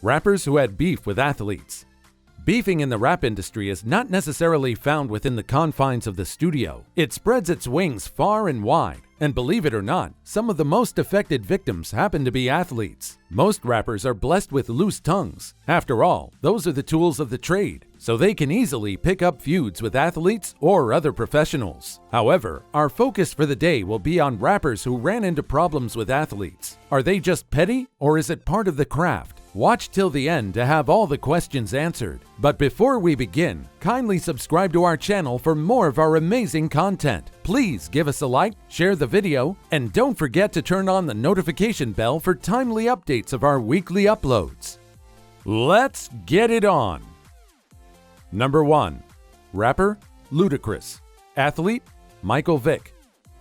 Rappers who had beef with athletes. Beefing in the rap industry is not necessarily found within the confines of the studio. It spreads its wings far and wide. And believe it or not, some of the most affected victims happen to be athletes. Most rappers are blessed with loose tongues. After all, those are the tools of the trade, so they can easily pick up feuds with athletes or other professionals. However, our focus for the day will be on rappers who ran into problems with athletes. Are they just petty, or is it part of the craft? Watch till the end to have all the questions answered. But before we begin, kindly subscribe to our channel for more of our amazing content. Please give us a like, share the video, and don't forget to turn on the notification bell for timely updates of our weekly uploads. Let's get it on! Number 1. Rapper-Ludacris. Athlete, Michael Vick.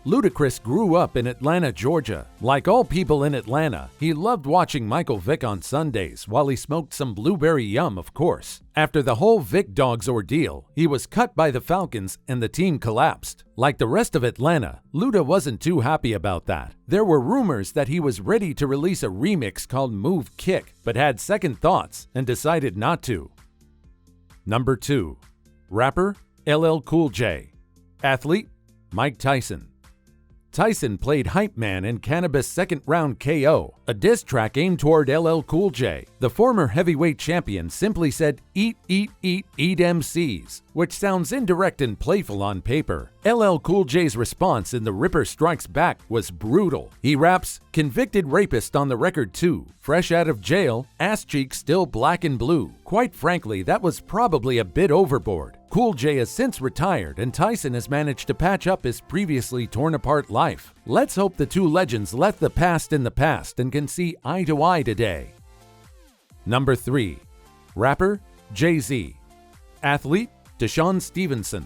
Ludacris grew up in Atlanta, Georgia. Like all people in Atlanta, he loved watching Michael Vick on Sundays while he smoked some blueberry yum, of course. After the whole Vick Dogs ordeal, he was cut by the Falcons and the team collapsed. Like the rest of Atlanta, Luda wasn't too happy about that. There were rumors that he was ready to release a remix called Move Kick, but had second thoughts and decided not to. Number 2. Rapper, LL Cool J. Athlete, Mike Tyson. Tyson played hype man in Cannabis' second round KO, a diss track aimed toward LL Cool J. The former heavyweight champion simply said, "Eat, eat, eat, eat MCs," which sounds indirect and playful on paper. LL Cool J's response in The Ripper Strikes Back was brutal. He raps, "Convicted rapist on the record too, fresh out of jail, ass cheeks still black and blue." Quite frankly, that was probably a bit overboard. Cool J has since retired, and Tyson has managed to patch up his previously torn-apart life. Let's hope the two legends left the past in the past and can see eye to eye today. Number 3. Rapper, Jay-Z. Athlete, Desean Stevenson.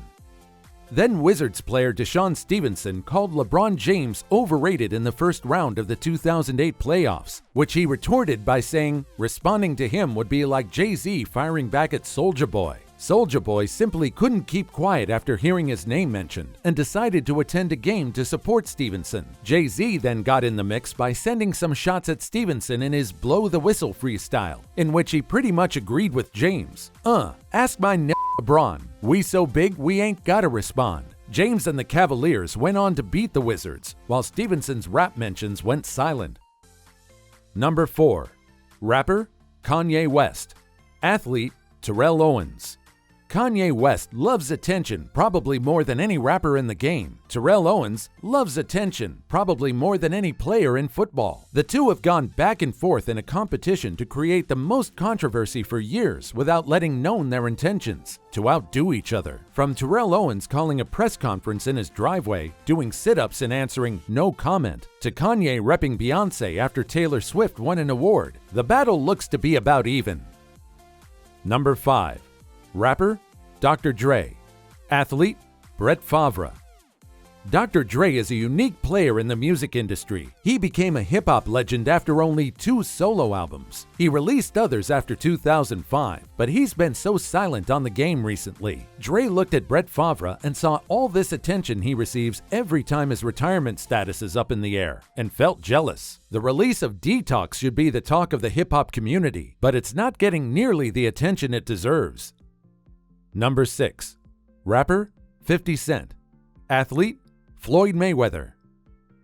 Then Wizards player Desean Stevenson called LeBron James overrated in the first round of the 2008 playoffs, which he retorted by saying responding to him would be like Jay-Z firing back at Soulja Boy. Soulja Boy simply couldn't keep quiet after hearing his name mentioned and decided to attend a game to support Stevenson. Jay-Z then got in the mix by sending some shots at Stevenson in his blow the whistle freestyle, in which he pretty much agreed with James. Ask my LeBron. We so big we ain't gotta respond. James and the Cavaliers went on to beat the Wizards, while Stevenson's rap mentions went silent. Number 4. Rapper, Kanye West. Athlete, Terrell Owens. Kanye West loves attention probably more than any rapper in the game. Terrell Owens loves attention probably more than any player in football. The two have gone back and forth in a competition to create the most controversy for years without letting known their intentions to outdo each other. From Terrell Owens calling a press conference in his driveway, doing sit-ups and answering no comment, to Kanye repping Beyonce after Taylor Swift won an award, the battle looks to be about even. Number 5. Rapper, Dr. Dre. Athlete, Brett Favre. Dr. Dre is a unique player in the music industry. He became a hip-hop legend after only 2 solo albums. He released others after 2005, but he's been so silent on the game recently. Dre looked at Brett Favre and saw all this attention he receives every time his retirement status is up in the air, and felt jealous. The release of Detox should be the talk of the hip-hop community, but it's not getting nearly the attention it deserves. Number 6. Rapper, 50 Cent. Athlete, Floyd Mayweather.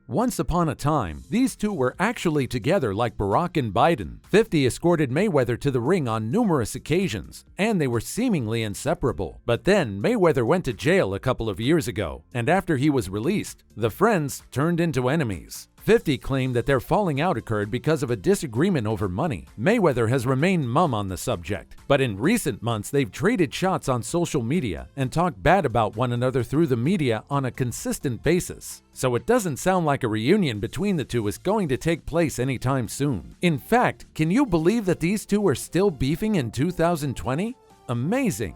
Once upon a time, these two were actually together like Barack and Biden. 50 escorted Mayweather to the ring on numerous occasions, and they were seemingly inseparable. But then, Mayweather went to jail a couple of years ago, and after he was released, the friends turned into enemies. 50 claimed that their falling out occurred because of a disagreement over money. Mayweather has remained mum on the subject, but in recent months they've traded shots on social media and talked bad about one another through the media on a consistent basis. So it doesn't sound like a reunion between the two is going to take place anytime soon. In fact, can you believe that these two are still beefing in 2020? Amazing!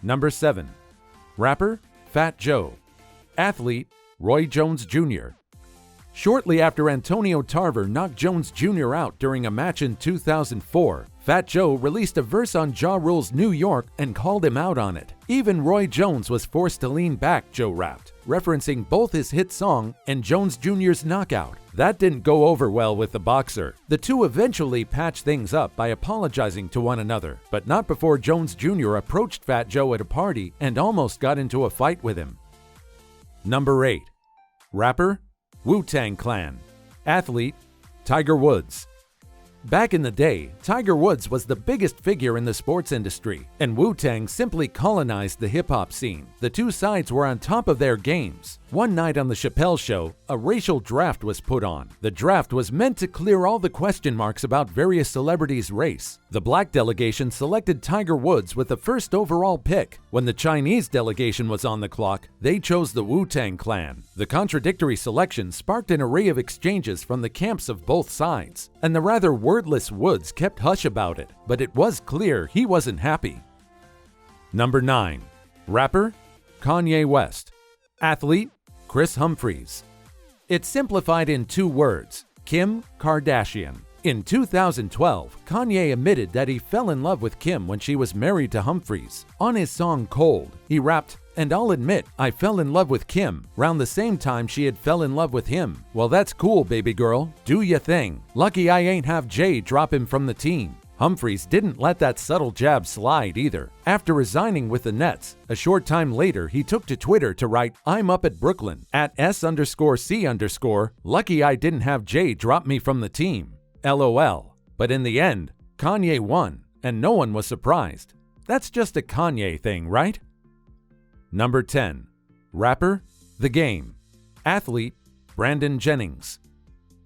Number 7. Rapper, Fat Joe. Athlete, Roy Jones Jr. Shortly after Antonio Tarver knocked Jones Jr. out during a match in 2004, Fat Joe released a verse on Ja Rule's New York and called him out on it. Even Roy Jones was forced to lean back, Joe rapped. referencing both his hit song and Jones Jr.'s knockout. That didn't go over well with the boxer. The two eventually patched things up by apologizing to one another, but not before Jones Jr. approached Fat Joe at a party and almost got into a fight with him. Number 8. Rapper, Wu-Tang Clan. Athlete, Tiger Woods. Back in the day, Tiger Woods was the biggest figure in the sports industry, and Wu-Tang simply colonized the hip-hop scene. The two sides were on top of their games. One night on The Chappelle Show, a racial draft was put on. The draft was meant to clear all the question marks about various celebrities' race. The black delegation selected Tiger Woods with the first overall pick. When the Chinese delegation was on the clock, they chose the Wu-Tang Clan. The contradictory selection sparked an array of exchanges from the camps of both sides, and the rather wordless Woods kept hush about it, but it was clear he wasn't happy. Number 9. Rapper, Kanye West. Athlete, Chris Humphries. It's simplified in 2 words: Kim Kardashian. In 2012, Kanye admitted that he fell in love with Kim when she was married to Humphries. On his song Cold, he rapped, "And I'll admit, I fell in love with Kim round the same time she had fell in love with him. Well, that's cool, baby girl. Do ya thing. Lucky I ain't have Jay drop him from the team." Humphries didn't let that subtle jab slide either. After resigning with the Nets, a short time later he took to Twitter to write, "I'm up at Brooklyn, at S_C_. Lucky I didn't have Jay drop me from the team. LOL. But in the end, Kanye won, and no one was surprised. That's just a Kanye thing, right? Number 10. Rapper, The Game. Athlete, Brandon Jennings.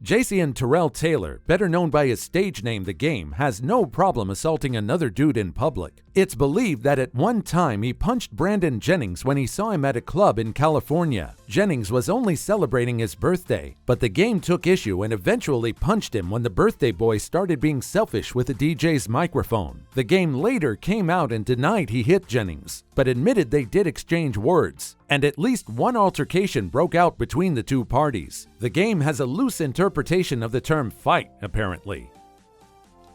Desean Terrell Taylor, better known by his stage name The Game, has no problem assaulting another dude in public. It's believed that at one time he punched Brandon Jennings when he saw him at a club in California. Jennings was only celebrating his birthday, but The Game took issue and eventually punched him when the birthday boy started being selfish with the DJ's microphone. The Game later came out and denied he hit Jennings, but admitted they did exchange words, and at least one altercation broke out between the two parties. The Game has a loose interpretation of the term fight, apparently.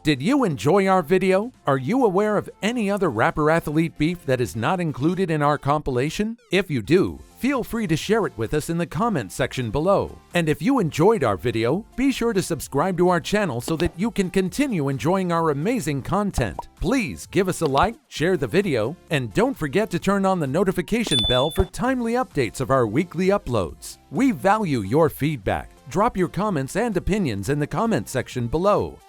Did you enjoy our video? Are you aware of any other rapper-athlete beef that is not included in our compilation? If you do, feel free to share it with us in the comments section below. And if you enjoyed our video, be sure to subscribe to our channel so that you can continue enjoying our amazing content. Please give us a like, share the video, and don't forget to turn on the notification bell for timely updates of our weekly uploads. We value your feedback. Drop your comments and opinions in the comment section below.